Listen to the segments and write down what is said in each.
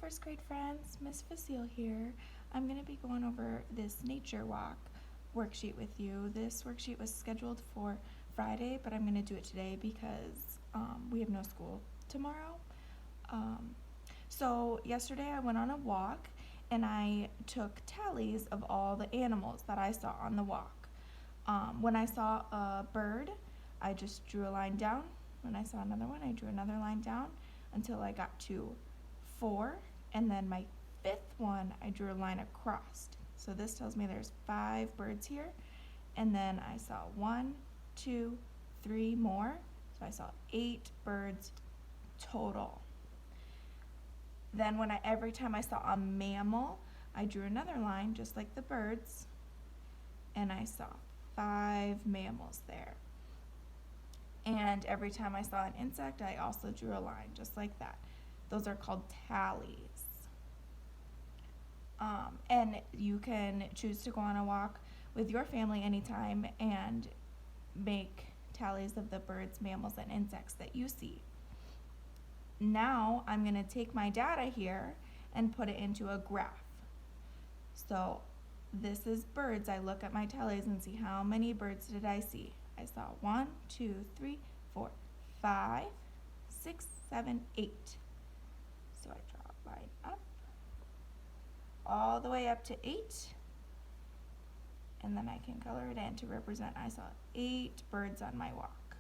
first grade friends, Miss Facile here. I'm going to be going over this nature walk worksheet with you. This worksheet was scheduled for Friday, but I'm going to do it today because we have no school tomorrow. So yesterday I went on a walk and I took tallies of all the animals that I saw on the walk. When I saw a bird, I just drew a line down. When I saw another one, I drew another line down until I got to 4, and then my 5th one, I drew a line across. So this tells me there's 5 birds here, and then I saw 1, 2, 3 more, so I saw 8 birds total. Then every time I saw a mammal, I drew another line just like the birds, and I saw 5 mammals there. And every time I saw an insect, I also drew a line just like that. Those are called tallies. And you can choose to go on a walk with your family anytime and make tallies of the birds, mammals, and insects that you see. Now I'm going to take my data here and put it into a graph. So this is birds. I look at my tallies and see how many birds did I see. I saw 1, 2, 3, 4, 5, 6, 7, 8. So I draw a line up, all the way up to 8. And then I can color it in to represent I saw 8 birds on my walk.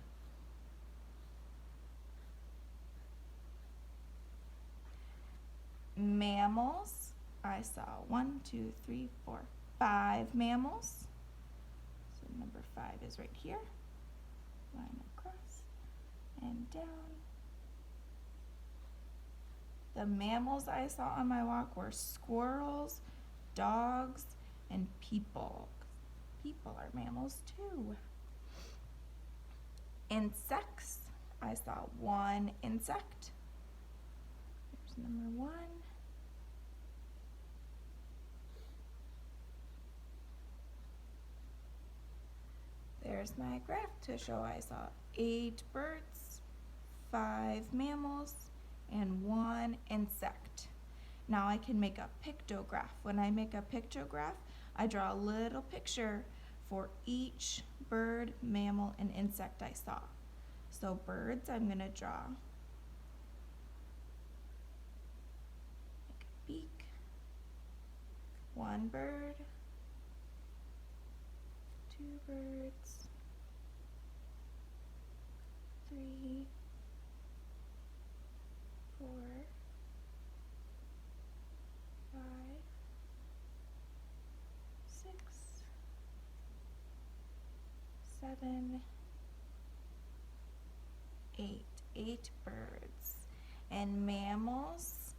Mammals, I saw 1, 2, 3, 4, 5 mammals. So number 5 is right here. Line across and down. The mammals I saw on my walk were squirrels, dogs, and people. People are mammals too. Insects, I saw 1 insect. There's number 1. There's my graph to show I saw 8 birds, 5 mammals, and 1 insect. Now I can make a pictograph. When I make a pictograph, I draw a little picture for each bird, mammal, and insect I saw. So birds, I'm going to draw. Make a beak, 1 bird, 2 birds, 3, 4, 5, 6, 7, 8. 8 birds. And mammals,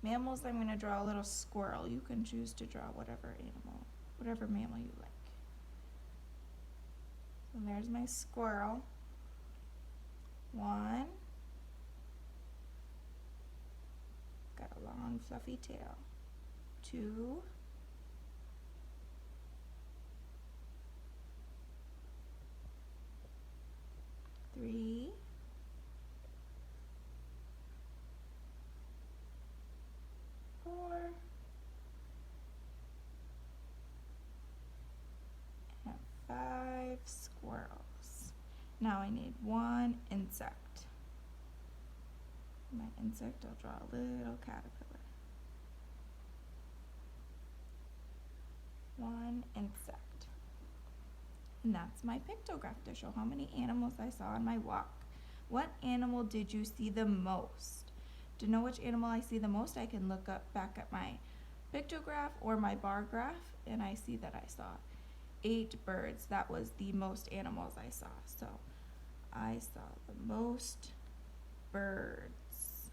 I'm going to draw a little squirrel. You can choose to draw whatever mammal you like. So there's my squirrel. 1. Got a long fluffy tail. 2. 3. 4. And 5 squirrels. Now I need 1 insect. My insect, I'll draw a little caterpillar. 1 insect. And that's my pictograph to show how many animals I saw on my walk. What animal did you see the most? To know which animal I see the most, I can look back at my pictograph or my bar graph, and I see that I saw 8 birds. That was the most animals I saw. So I saw the most birds.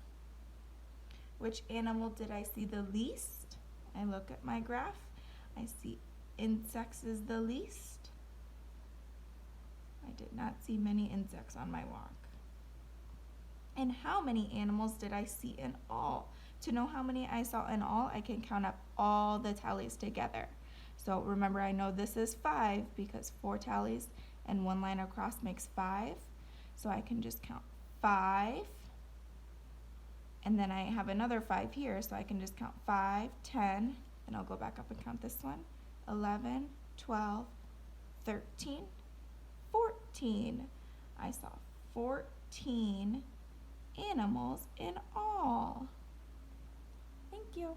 Which animal did I see the least? I look at my graph. I see insects is the least. I did not see many insects on my walk. And how many animals did I see in all? To know how many I saw in all, I can count up all the tallies together. So remember, I know this is 5 because 4 tallies and 1 line across makes 5. So I can just count 5 And then I have another 5 here, so I can just count 5, 10, and I'll go back up and count this one, 11, 12, 13, 14. I saw 14 animals in all. Thank you.